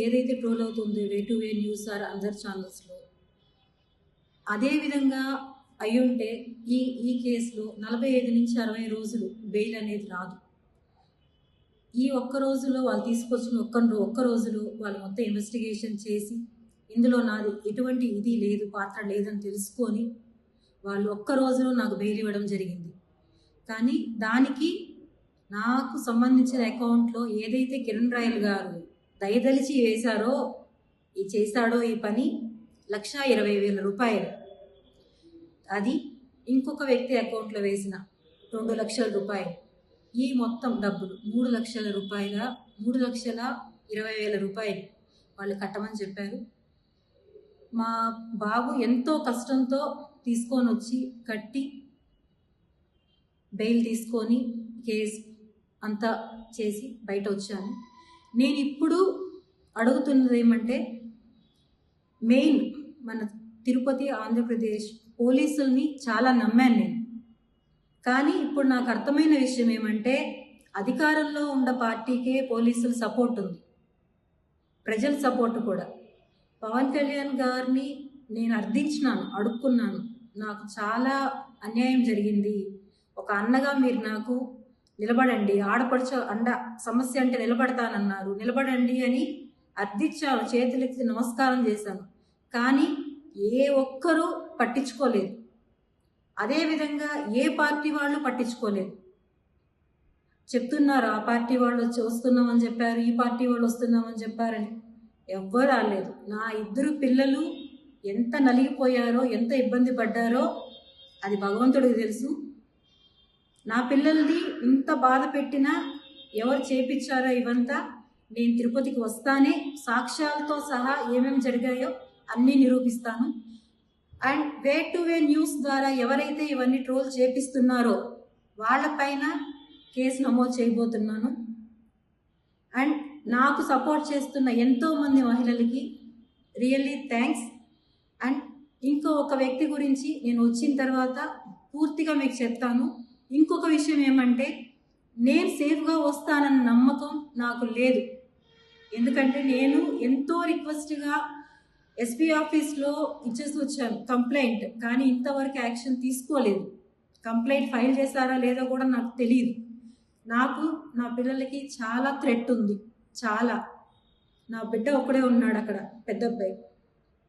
ఏదైతే ట్రోల్ అవుతుందో way to way news or other ఛానల్స్లో అదే విధంగా అయ్యుంటే ఈ ఈ కేసులో 45 నుంచి 60 రోజులు బెయిల్ అనేది రాదు. ఈ ఒక్క రోజులో వాళ్ళు తీసుకొచ్చిన ఒక్క రోజులో వాళ్ళు మొత్తం ఇన్వెస్టిగేషన్ చేసి ఇందులో నాది ఎటువంటి ఇది లేదు, పాత్ర లేదని తెలుసుకొని వాళ్ళు ఒక్క రోజులో నాకు బెయిల్ ఇవ్వడం జరిగింది. కానీ దానికి నాకు సంబంధించిన అకౌంట్లో ఏదైతే కిరణ్ రాయల్ గారు దయదలిచి వేశారో చేశాడో ఈ పని 1,20,000 రూపాయలు, అది ఇంకొక వ్యక్తి అకౌంట్లో వేసిన 2 లక్షల రూపాయలు, ఈ మొత్తం డబ్బులు 3 లక్షల రూపాయల 3,20,000 రూపాయలు వాళ్ళు కట్టమని చెప్పారు. మా బాబు ఎంతో కష్టంతో తీసుకొని వచ్చి కట్టి బెయిల్ తీసుకొని కేసు అంతా చేసి బయట వచ్చాను. నేను ఇప్పుడు అడుగుతున్నది ఏమంటే, మెయిన్ మన తిరుపతి ఆంధ్రప్రదేశ్ పోలీసుల్ని చాలా నమ్మాను నేను. కానీ ఇప్పుడు నాకు అర్థమైన విషయం ఏమంటే, అధికారంలో ఉన్న పార్టీకే పోలీసుల సపోర్ట్ ఉంది, ప్రజల సపోర్ట్ కూడా. పవన్ కళ్యాణ్ గారిని నేను అర్థించినాను, అడుక్కున్నాను, నాకు చాలా అన్యాయం జరిగింది, ఒక అన్నగా మీరు నాకు నిలబడండి, ఆడపడుచు అండ సమస్య అంటే నిలబడతానన్నారు, నిలబడండి అని అర్థించాను, చేతులెత్తి నమస్కారం చేశాను. కానీ ఏ ఒక్కరూ పట్టించుకోలేదు. అదేవిధంగా ఏ పార్టీ వాళ్ళు పట్టించుకోలేదు. చెప్తున్నారు ఆ పార్టీ వాళ్ళు వచ్చి వస్తున్నామని చెప్పారు, ఈ పార్టీ వాళ్ళు వస్తున్నామని చెప్పారని. ఎవ్వరు రాలేదు. నా 2 పిల్లలు ఎంత నలిగిపోయారో, ఎంత ఇబ్బంది పడ్డారో అది భగవంతుడికి తెలుసు. నా పిల్లల్ని ఇంత బాధ పెట్టినా ఎవరు చేపించారో ఇవంతా నేను తిరుపతికి వస్తానే సాక్ష్యాలతో సహా ఏమేమి జరిగాయో అన్నీ నిరూపిస్తాను. And way to way news ద్వారా ఎవరైతే ఇవన్నీ ట్రోల్ చేపిస్తున్నారో వాళ్ళపైన కేసు నమోదు చేయబోతున్నాను. అండ్ నాకు సపోర్ట్ చేస్తున్న ఎంతోమంది మహిళలకి రియల్లీ థ్యాంక్స్. అండ్ ఒక వ్యక్తి గురించి నేను వచ్చిన తర్వాత పూర్తిగా మీకు చెప్తాను. ఇంకొక విషయం ఏమంటే, నేను సేఫ్గా వస్తానన్న నమ్మకం నాకు లేదు. ఎందుకంటే నేను ఎంతో రిక్వెస్ట్గా ఎస్పీ ఆఫీస్లో ఇచ్చేసి వచ్చాను కంప్లైంట్, కానీ ఇంతవరకు యాక్షన్ తీసుకోలేదు. కంప్లైంట్ ఫైల్ చేశారా లేదో కూడా నాకు తెలియదు. నాకు నా పిల్లలకి చాలా థ్రెట్ ఉంది, చాలా. నా బిడ్డ ఒకడే ఉన్నాడు అక్కడ, పెద్ద అబ్బాయి,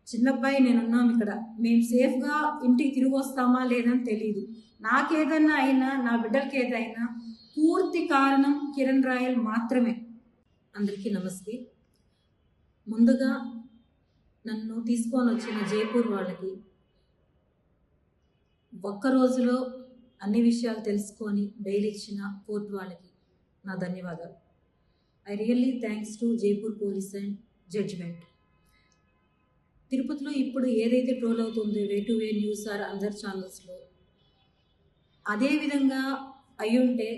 చిన్నబ్బాయి నేనున్నాం ఇక్కడ. మేము సేఫ్గా ఇంటికి తిరిగి వస్తామా లేదని తెలియదు. నాకేదన్నా అయినా, నా బిడ్డలకి ఏదైనా పూర్తి కారణం కిరణ్ రాయల్ మాత్రమే. అందరికీ నమస్తే. ముందుగా నన్ను తీసుకొని వచ్చిన జైపూర్ వాళ్ళకి, ఒక్క రోజులో అన్ని విషయాలు తెలుసుకొని బెయిల్ ఇచ్చిన కోర్టు వాళ్ళకి నా ధన్యవాదాలు. I really thanks to Jaipur police and judgement. తిరుపతిలో ఇప్పుడు ఏదైతే ట్రోల్ అవుతుందో way to way news or other ఛానల్స్లో అదే విధంగా అయ్యుంటే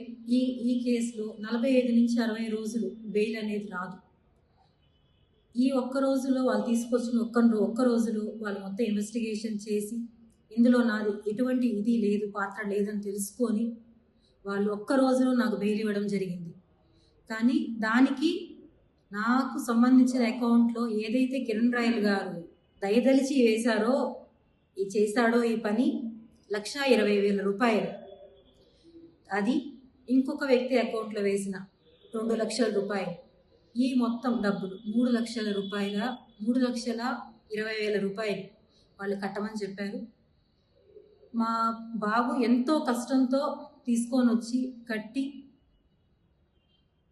ఈ కేసులో 45 నుంచి 60 రోజులు బెయిల్ అనేది రాదు. ఈ ఒక్క రోజులో వాళ్ళు తీసుకొచ్చిన ఒక్క రోజులో వాళ్ళు మొత్తం ఇన్వెస్టిగేషన్ చేసి ఇందులో నాది ఎటువంటి ఇది లేదు, పాత్ర లేదని తెలుసుకొని వాళ్ళు ఒక్క రోజులో నాకు బెయిల్ ఇవ్వడం జరిగింది. కానీ దానికి నాకు సంబంధించిన అకౌంట్లో ఏదైతే కిరణ్ రాయల్ గారు దయదలిచి వేశారో చేశాడో ఈ పని 1,20,000 రూపాయలు, అది ఇంకొక వ్యక్తి అకౌంట్లో వేసిన 2 లక్షల రూపాయలు, ఈ మొత్తం డబ్బులు 3 లక్షల రూపాయల 3,20,000 రూపాయలు వాళ్ళు కట్టమని చెప్పారు. మా బాబు ఎంతో కష్టంతో తీసుకొని వచ్చి కట్టి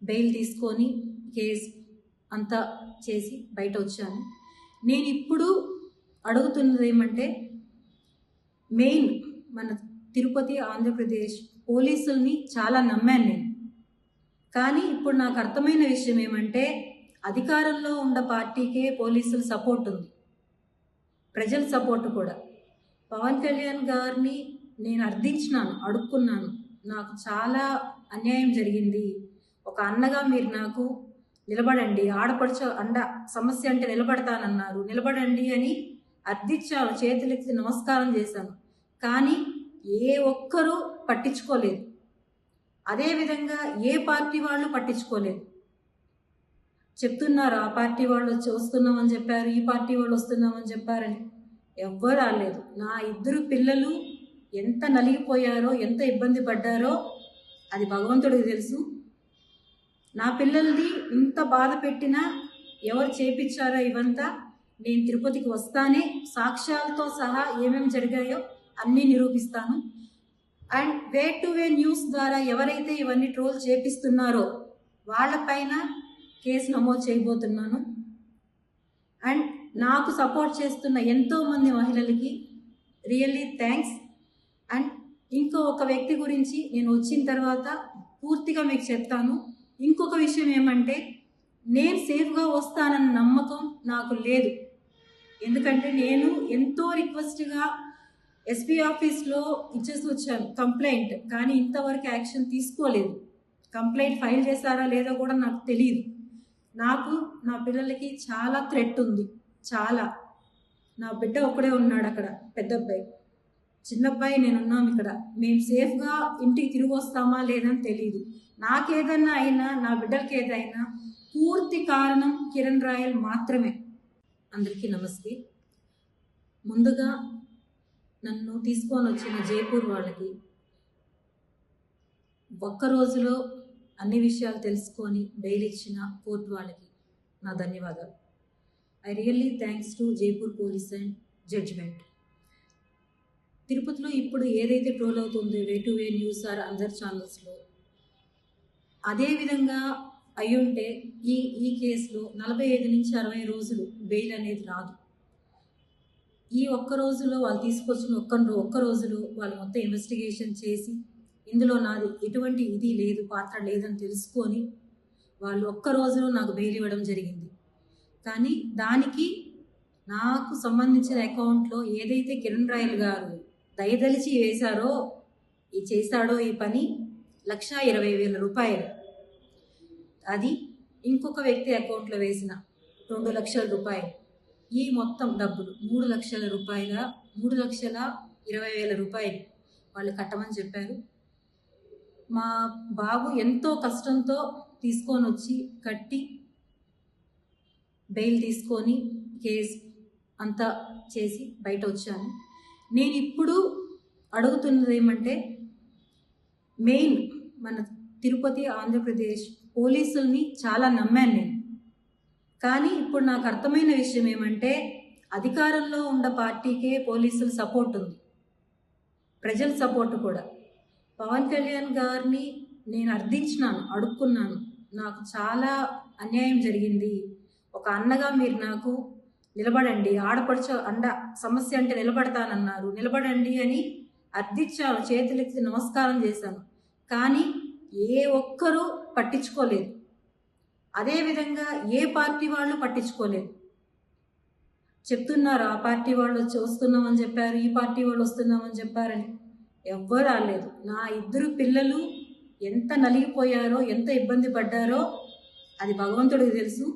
బెయిల్ తీసుకొని కేసు అంతా చేసి బయట వచ్చాను. నేను ఇప్పుడు అడుగుతున్నది ఏమంటే, మెయిన్ మన తిరుపతి ఆంధ్రప్రదేశ్ పోలీసుల్ని చాలా నమ్మాను నేను. కానీ ఇప్పుడు నాకు అర్థమైన విషయం ఏమంటే, అధికారంలో ఉన్న పార్టీకే పోలీసుల సపోర్ట్ ఉంది, ప్రజల సపోర్ట్ కూడా. పవన్ కళ్యాణ్ గారిని నేను అర్థించినాను, అడుక్కున్నాను, నాకు చాలా అన్యాయం జరిగింది, ఒక అన్నగా మీరు నాకు నిలబడండి, ఆడపడుచు అండ సమస్య అంటే నిలబడతానన్నారు, నిలబడండి అని అర్థించాను, చేతులెత్తి నమస్కారం చేశాను. కానీ ఏ ఒక్కరూ పట్టించుకోలేదు. అదేవిధంగా ఏ పార్టీ వాళ్ళు పట్టించుకోలేదు. చెప్తున్నారు ఆ పార్టీ వాళ్ళు వచ్చి వస్తున్నామని చెప్పారు, ఈ పార్టీ వాళ్ళు వస్తున్నామని చెప్పారని. ఎవ్వరు రాలేదు. నా ఇద్దరు పిల్లలు ఎంత నలిగిపోయారో, ఎంత ఇబ్బంది పడ్డారో అది భగవంతుడికి తెలుసు. నా పిల్లల్ని ఇంత బాధ పెట్టినా ఎవరు చేపించారో ఇవంతా నేను తిరుపతికి వస్తానే సాక్ష్యాలతో సహా ఏమేమి జరిగాయో అన్నీ నిరూపిస్తాను. And way to way news ద్వారా ఎవరైతే ఇవన్నీ ట్రోల్ చేపిస్తున్నారో వాళ్ళపైన కేసు నమోదు చేయబోతున్నాను. అండ్ నాకు సపోర్ట్ చేస్తున్న ఎంతోమంది మహిళలకి రియల్లీ థ్యాంక్స్. అండ్ ఒక వ్యక్తి గురించి నేను వచ్చిన తర్వాత పూర్తిగా మీకు చెప్తాను. ఇంకొక విషయం ఏమంటే, నేను సేఫ్గా వస్తానన్న నమ్మకం నాకు లేదు. ఎందుకంటే నేను ఎంతో రిక్వెస్ట్గా ఎస్పీ ఆఫీస్లో ఇచ్చేసి వచ్చాను కంప్లైంట్, కానీ ఇంతవరకు యాక్షన్ తీసుకోలేదు. కంప్లైంట్ ఫైల్ చేశారా లేదో కూడా నాకు తెలియదు. నాకు నా పిల్లలకి చాలా థ్రెట్ ఉంది, చాలా. నా బిడ్డ ఒక్కడే ఉన్నాడు అక్కడ, పెద్ద అబ్బాయి. చిన్నబ్బాయి నేనున్నాం ఇక్కడ. మేము సేఫ్గా ఇంటికి తిరిగి వస్తామా లేదని తెలియదు. నాకేదన్నా అయినా, నా బిడ్డలకి ఏదైనా పూర్తి కారణం కిరణ్ రాయల్ మాత్రమే. అందరికీ నమస్తే. ముందుగా నన్ను తీసుకొని వచ్చిన జైపూర్ వాళ్ళకి, ఒక్క రోజులో అన్ని విషయాలు తెలుసుకొని బెయిల్ ఇచ్చిన కోర్టు వాళ్ళకి నా ధన్యవాదాలు. I really thanks to Jaipur police and judgement. తిరుపతిలో ఇప్పుడు ఏదైతే ట్రోల్ అవుతుందో way to way news or other ఛానల్స్లో, అదేవిధంగా అయ్యుంటే ఈ కేసులో 45 నుంచి 60 రోజులు బెయిల్ అనేది రాదు. ఈ ఒక్క రోజులో వాళ్ళు తీసుకొచ్చిన ఒక్క రోజులో వాళ్ళు మొత్తం ఇన్వెస్టిగేషన్ చేసి ఇందులో నాది ఎటువంటి ఇది లేదు, పాత్ర లేదని తెలుసుకొని వాళ్ళు ఒక్క రోజులో నాకు బెయిల్ ఇవ్వడం జరిగింది. కానీ దానికి నాకు సంబంధించిన అకౌంట్లో ఏదైతే కిరణ్ రాయల్ గారు దయదలిచి చేశాడో ఈ పని 1,20,000 రూపాయలు, అది ఇంకొక వ్యక్తి అకౌంట్లో వేసిన 2 లక్షల రూపాయలు. ఈ మొత్తం డబ్బులు 3 లక్షల రూపాయల 3,20,000 రూపాయలు వాళ్ళు కట్టమని చెప్పారు. మా బాబు ఎంతో కష్టంతో తీసుకొని వచ్చి కట్టి బెయిల్ తీసుకొని కేసు అంతా చేసి బయట వచ్చాను. నేను ఇప్పుడు అడుగుతున్నది ఏమంటే, మెయిన్ మన తిరుపతి ఆంధ్రప్రదేశ్ పోలీసుల్ని చాలా నమ్మాను నేను. కానీ ఇప్పుడు నాకు అర్థమైన విషయం ఏమంటే, అధికారంలో ఉన్న పార్టీకే పోలీసుల సపోర్ట్ ఉంది, ప్రజల సపోర్ట్ కూడా. పవన్ కళ్యాణ్ గారిని నేను అడుక్కున్నాను. నాకు చాలా అన్యాయం జరిగింది, ఒక అన్నగా మీరు నాకు నిలబడండి, ఆడపడుచు సమస్య అంటే నిలబడతానన్నారు, నిలబడండి అని అర్థించాను, చేతులెత్తి నమస్కారం చేశాను. కానీ ఏ ఒక్కరూ పట్టించుకోలేదు. అదేవిధంగా ఏ పార్టీ వాళ్ళు పట్టించుకోలేదు. చెప్తున్నారు ఆ పార్టీ వాళ్ళు వచ్చి వస్తున్నామని చెప్పారు, ఈ పార్టీ వాళ్ళు వస్తున్నామని చెప్పారని. ఎవ్వరు రాలేదు. నా ఇద్దరు పిల్లలు ఎంత నలిగిపోయారో, ఎంత ఇబ్బంది పడ్డారో అది భగవంతుడికి తెలుసు.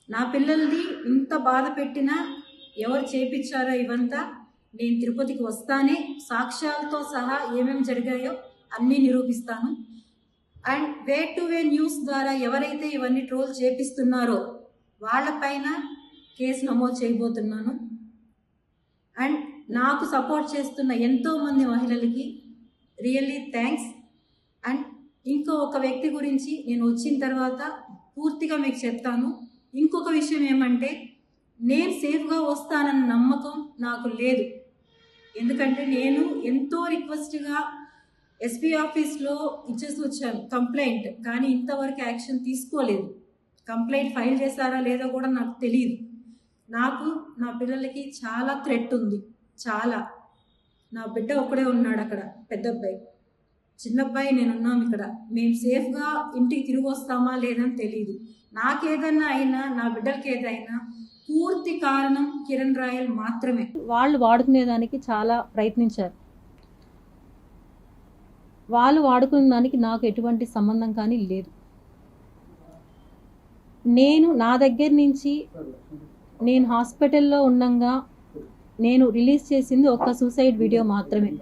నా పిల్లల్ని ఇంత బాధ పెట్టినా ఎవరు చేపించారో ఇవంతా నేను తిరుపతికి వస్తానే సాక్ష్యాలతో సహా ఏమేమి జరిగాయో అన్నీ నిరూపిస్తాను. And way to way news ద్వారా ఎవరైతే ఇవన్నీ ట్రోల్ చేపిస్తున్నారో వాళ్ళపైన కేసు నమోదు చేయబోతున్నాను. అండ్ నాకు సపోర్ట్ చేస్తున్న ఎంతోమంది మహిళలకి రియల్లీ థ్యాంక్స్. అండ్ ఒక వ్యక్తి గురించి నేను వచ్చిన తర్వాత పూర్తిగా మీకు చెప్తాను. ఇంకొక విషయం ఏమంటే, నేను సేఫ్గా వస్తానన్న నమ్మకం నాకు లేదు. ఎందుకంటే నేను ఎంతో రిక్వెస్ట్గా ఎస్పీ ఆఫీస్లో ఇచ్చేసి వచ్చాను కంప్లైంట్, కానీ ఇంతవరకు యాక్షన్ తీసుకోలేదు. కంప్లైంట్ ఫైల్ చేశారా లేదో కూడా నాకు తెలియదు. నాకు నా పిల్లలకి చాలా థ్రెట్ ఉంది, చాలా. నా బిడ్డ ఒక్కడే ఉన్నాడు అక్కడ, పెద్ద అబ్బాయి. చిన్నబ్బాయి నేనున్నాం ఇక్కడ. మేము సేఫ్గా ఇంటికి తిరిగి వస్తామా లేదని తెలియదు. నాకేదన్నా అయినా, నా బిడ్డలకి ఏదైనా పూర్తి కారణం కిరణ్ రాయల్ మాత్రమే. వాళ్ళు వాడుకునేదానికి చాలా ప్రయత్నించారు. వాళ్ళు వాడుకునే దానికి నాకు ఎటువంటి సంబంధం కానీ లేదు. నా దగ్గర నుంచి నేను హాస్పిటల్లో ఉండగా నేను రిలీజ్ చేసింది ఒక సూసైడ్ వీడియో మాత్రమే.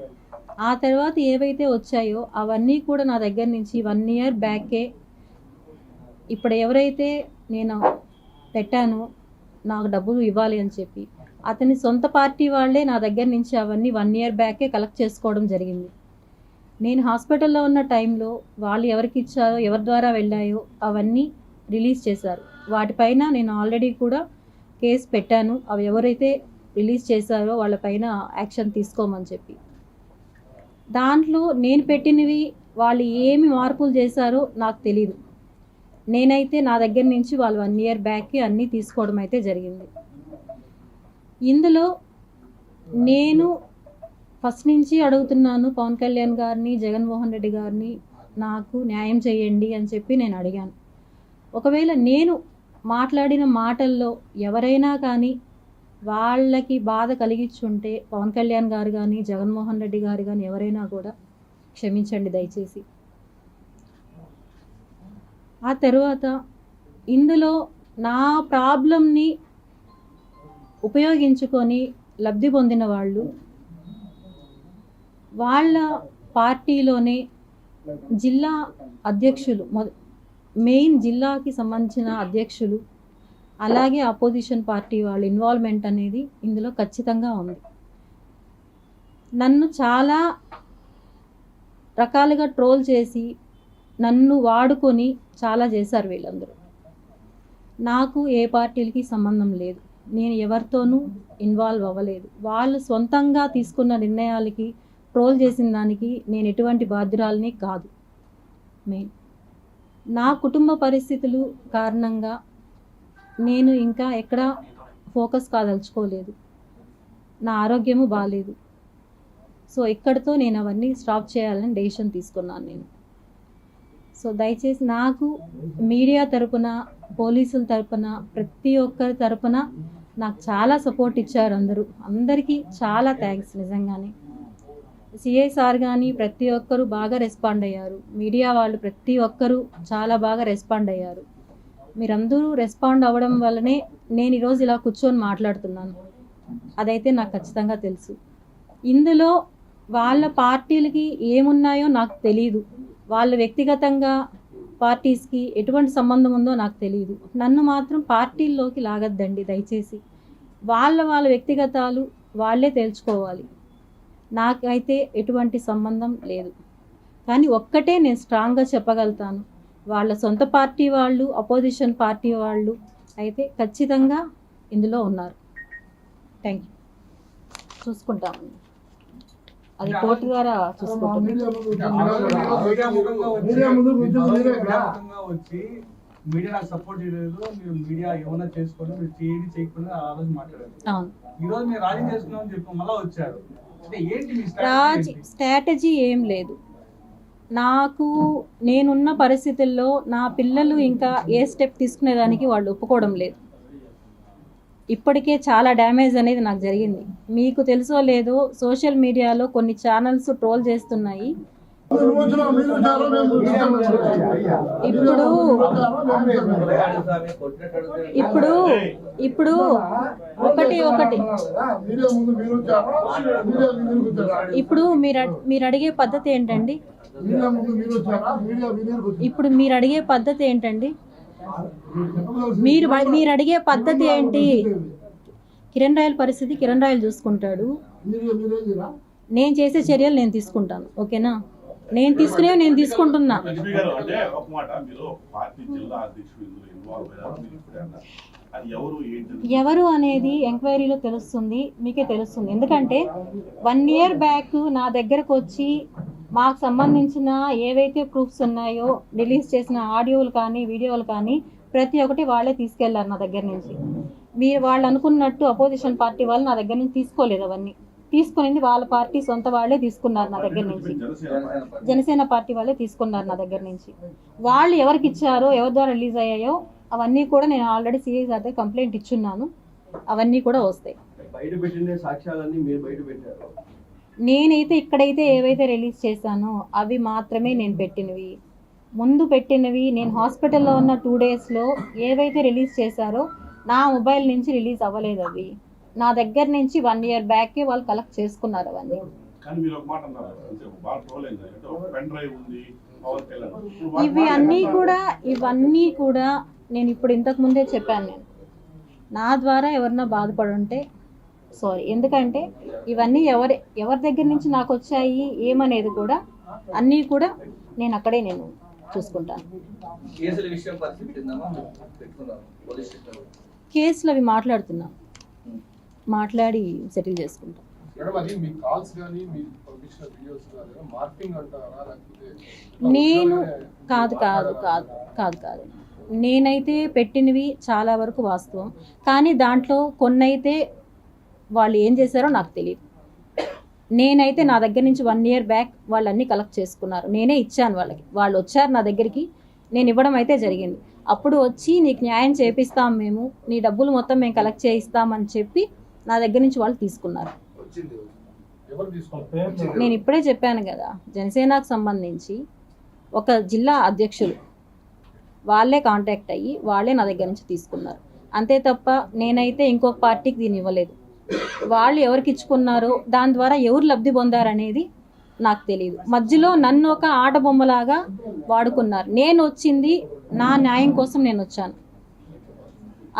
ఆ తర్వాత ఏవైతే వచ్చాయో అవన్నీ కూడా నా దగ్గర నుంచి 1 year బ్యాకే ఇప్పుడు ఎవరైతే నేను పెట్టానో నాకు డబ్బులు ఇవ్వాలి అని చెప్పి అతని సొంత పార్టీ వాళ్ళే నా దగ్గర నుంచి అవన్నీ 1 year బ్యాకే కలెక్ట్ చేసుకోవడం జరిగింది. నేను హాస్పిటల్లో ఉన్న టైంలో వాళ్ళు ఎవరికి ఇచ్చారో ఎవరి ద్వారా వెళ్ళాయో అవన్నీ రిలీజ్ చేశారు. వాటిపైన నేను ఆల్రెడీ కూడా కేసు పెట్టాను. అవి ఎవరైతే రిలీజ్ చేశారో వాళ్ళపైన యాక్షన్ తీసుకోమని చెప్పి. దాంట్లో నేను పెట్టినవి వాళ్ళు ఏమి మార్పులు చేశారో నాకు తెలీదు. నేనైతే నా దగ్గర నుంచి వాళ్ళు 1 year బ్యాక్కి అన్నీ తీసుకోవడం అయితే జరిగింది. ఇందులో నేను ఫస్ట్ నుంచి అడుగుతున్నాను పవన్ కళ్యాణ్ గారిని, జగన్మోహన్ రెడ్డి గారిని, నాకు న్యాయం చేయండి అని చెప్పి నేను అడిగాను. ఒకవేళ నేను మాట్లాడిన మాటల్లో ఎవరైనా కానీ వాళ్ళకి బాధ కలిగించుంటే పవన్ కళ్యాణ్ గారు కానీ, జగన్మోహన్ రెడ్డి గారు కానీ ఎవరైనా కూడా క్షమించండి దయచేసి. ఆ తర్వాత ఇందులో నా ప్రాబ్లంని ఉపయోగించుకొని లబ్ధి పొందిన వాళ్ళు వాళ్ళ పార్టీలోనే జిల్లా అధ్యక్షులు, మెయిన్ జిల్లాకి సంబంధించిన అధ్యక్షులు, అలాగే అపోజిషన్ పార్టీ వాళ్ళ ఇన్వాల్వ్మెంట్ అనేది ఇందులో ఖచ్చితంగా ఉంది. నన్ను చాలా రకాలుగా ట్రోల్ చేసి నన్ను వాడుకొని చాలా చేశారు వీళ్ళందరూ. నాకు ఏ పార్టీలకి సంబంధం లేదు, నేను ఎవరితోనూ ఇన్వాల్వ్ అవ్వలేదు. వాళ్ళు సొంతంగా తీసుకున్న నిర్ణయాలకి ట్రోల్ చేసిన దానికి నేను ఎటువంటి బాధ్యురాలని కాదు. మెయిన్ నా కుటుంబ పరిస్థితులు కారణంగా నేను ఇంకా ఎక్కడ ఫోకస్ కాదలుచుకోలేదు. నా ఆరోగ్యము బాగాలేదు. సో ఇక్కడితో నేను అవన్నీ స్టాప్ చేయాలని డెసిషన్ తీసుకున్నాను నేను. సో దయచేసి నాకు మీడియా తరపున, పోలీసుల తరపున, ప్రతి ఒక్కరి తరపున నాకు చాలా సపోర్ట్ ఇచ్చారు అందరూ. అందరికీ చాలా థ్యాంక్స్ నిజంగానే. సిఐ సార్ కానీ ప్రతి ఒక్కరు బాగా రెస్పాండ్ అయ్యారు. మీడియా వాళ్ళు ప్రతి ఒక్కరు చాలా బాగా రెస్పాండ్ అయ్యారు. మీరందరూ రెస్పాండ్ అవ్వడం వల్లనే నేను ఈరోజు ఇలా కూర్చొని మాట్లాడుతున్నాను. అదైతే నాకు ఖచ్చితంగా తెలుసు. ఇందులో వాళ్ళ పార్టీలకి ఏమున్నాయో నాకు తెలీదు. వాళ్ళ వ్యక్తిగతంగా పార్టీస్కి ఎటువంటి సంబంధం ఉందో నాకు తెలియదు. నన్ను మాత్రం పార్టీల్లోకి లాగద్దండి దయచేసి. వాళ్ళ వ్యక్తిగతాలు వాళ్ళే తేల్చుకోవాలి. నాకైతే ఎటువంటి సంబంధం లేదు. కానీ ఒక్కటే నేను స్ట్రాంగ్గా చెప్పగలుగుతాను, వాళ్ళ సొంత పార్టీ వాళ్ళు, అపోజిషన్ పార్టీ వాళ్ళు అయితే ఖచ్చితంగా ఇందులో ఉన్నారు. Thank you. చూసుకుంటాము, అది కోర్టు ద్వారా చూసుకుంటాం. మీడియా నాకు సపోర్ట్ చేయలేదు, మీరు మీడియా ఏమన్నా చేసుకోండి, మీరు చేయండి చేయకుండా ఆ రోజు మాట్లాడారు. ఈ రోజు మీరు రాజీ చేసుకున్నామని చెప్పి మళ్ళీ వచ్చారు. స్ట్రాటజీ ఏం లేదు నాకు. నేనున్న పరిస్థితుల్లో నా పిల్లలు ఇంకా ఏ స్టెప్ తీసుకునేదానికి వాళ్ళు ఒప్పుకోవడం లేదు. ఇప్పటికే చాలా డ్యామేజ్ అనేది నాకు జరిగింది. మీకు తెలుసో లేదో సోషల్ మీడియాలో కొన్ని ఛానల్స్ ట్రోల్ చేస్తున్నాయి. ఇప్పుడు ఇప్పుడు ఒకటి ఇప్పుడు మీరు అడిగే పద్ధతి ఏంటండి? ఇప్పుడు మీరు అడిగే పద్ధతి ఏంటండి? మీరు అడిగే పద్ధతి ఏంటి? కిరణ్ రాయల్ పరిస్థితి కిరణ్ రాయల్ చూసుకుంటాడు. నేను చేసే చర్యలు నేను తీసుకుంటాను. ఓకేనా? నేను తీసుకునేవి నేను తీసుకుంటున్నా. ఎవరు అనేది ఎంక్వైరీలో తెలుస్తుంది, మీకే తెలుస్తుంది. ఎందుకంటే 1 year బ్యాక్ నా దగ్గరకు వచ్చి మాకు సంబంధించిన ఏవైతే ప్రూఫ్స్ ఉన్నాయో, రిలీజ్ చేసిన ఆడియోలు కానీ వీడియోలు కానీ ప్రతి ఒక్కటి వాళ్ళే తీసుకెళ్లారు నా దగ్గర నుంచి. వాళ్ళు అనుకున్నట్టు అపోజిషన్ పార్టీ వాళ్ళు నా దగ్గర నుంచి తీసుకోలేదు. అవన్నీ తీసుకునేది వాళ్ళ పార్టీ సొంత వాళ్ళే తీసుకున్నారు నా దగ్గర నుంచి. జనసేన పార్టీ వాళ్ళే తీసుకున్నారు నా దగ్గర నుంచి. వాళ్ళు ఎవరికి ఇచ్చారో, ఎవరి ద్వారా రిలీజ్ అయ్యాయో అవన్నీ కూడా నేను ఆల్రెడీ సిఐ సార్ దగ్గర కంప్లైంట్ ఇచ్చున్నాను. అవన్నీ కూడా వస్తాయి. నేనైతే ఇక్కడైతే ఏవైతే రిలీజ్ చేశానో అవి మాత్రమే నేను పెట్టినవి. ముందు పెట్టినవి నేను హాస్పిటల్లో ఉన్న 2 daysలో ఏవైతే రిలీజ్ చేశారో నా మొబైల్ నుంచి రిలీజ్ అవ్వలేదు. అవి నా దగ్గర నుంచి 1 year బ్యాకే వాళ్ళు కలెక్ట్ చేసుకున్నారు అవన్నీ. కానీ మీరు ఒక మాట అన్నారు అంటే బాగా ట్రోల్ అయింది అంటే ఒక పెన్ డ్రైవ్ ఉంది పవన్ కళ్యాణ్ ఇప్పుడు ఇవన్నీ కూడా నేను ఇప్పుడు ఇంతకు ముందే చెప్పాను. నేను నా ద్వారా ఎవరన్నా బాధపడి ఉంటే సారీ, ఎందుకంటే ఇవన్నీ ఎవరి దగ్గర నుంచి నాకు వచ్చాయి ఏమనేది కూడా అన్నీ కూడా నేను అక్కడే నేను చూసుకుంటాను. కేసుల విషయం పరిస్థితిందమ్మా పెట్టుకున్నారు పోలీస్ స్టేషన్ కేసులు అవి మాట్లాడి సెటిల్ చేసుకుంటాం. మేడం అది మీ కాల్స్ కానీ మీ పంపించిన వీడియోస్ కానీ మార్పింగ్ అంటారా లేకపోతే నేను కాదు నేనైతే పెట్టినవి చాలా వరకు వాస్తవం, కానీ దాంట్లో కొన్నైతే వాళ్ళు ఏం చేశారో నాకు తెలియదు. నేనైతే నా దగ్గర నుంచి 1 year బ్యాక్ వాళ్ళన్నీ కలెక్ట్ చేసుకున్నారు, నేనే ఇచ్చాను వాళ్ళకి. వాళ్ళు వచ్చారు నా దగ్గరికి, నేను ఇవ్వడం అయితే జరిగింది. అప్పుడు వచ్చి నీకు న్యాయం చేపిస్తాం, మేము నీ డబ్బులు మొత్తం మేము కలెక్ట్ చేయిస్తామని చెప్పి నా దగ్గర నుంచి వాళ్ళు తీసుకున్నారు. ఎవరు తీసుకున్నారు? నేను ఇప్పుడే చెప్పాను కదా, జనసేనకు సంబంధించి ఒక జిల్లా అధ్యక్షులు వాళ్ళే కాంటాక్ట్ అయ్యి వాళ్ళే నా దగ్గర నుంచి తీసుకున్నారు. అంతే తప్ప నేనైతే ఇంకొక పార్టీకి దీన్ని ఇవ్వలేదు. వాళ్ళు ఎవరికి ఇచ్చుకున్నారో దాని ద్వారా ఎవరు లబ్ధి పొందారనేది నాకు తెలియదు. మధ్యలో నన్ను ఒక ఆట బొమ్మలాగా వాడుకున్నారు. నేను వచ్చింది నా న్యాయం కోసం నేను వచ్చాను,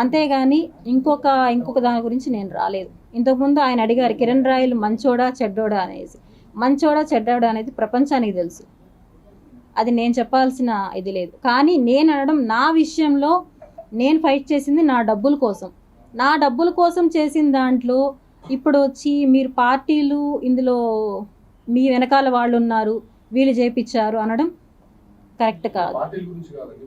అంతేగాని ఇంకొక దాని గురించి నేను రాలేదు. ఇంతకుముందు ఆయన అడిగారు కిరణ్ రాయలు మంచోడా చెడ్డోడా అనేసి. మంచోడా చెడ్డోడా అనేది ప్రపంచానికి తెలుసు, అది నేను చెప్పాల్సిన ఇది లేదు. కానీ నేను అనడం నా విషయంలో నేను ఫైట్ చేసింది నా డబ్బుల కోసం. నా డబ్బుల కోసం చేసిన దాంట్లో ఇప్పుడు వచ్చి మీరు పార్టీలు ఇందులో మీ వెనకాల వాళ్ళు ఉన్నారు వీళ్ళు చేపించారు అనడం కరెక్ట్ కాదు. పార్టీల గురించి కాదండి.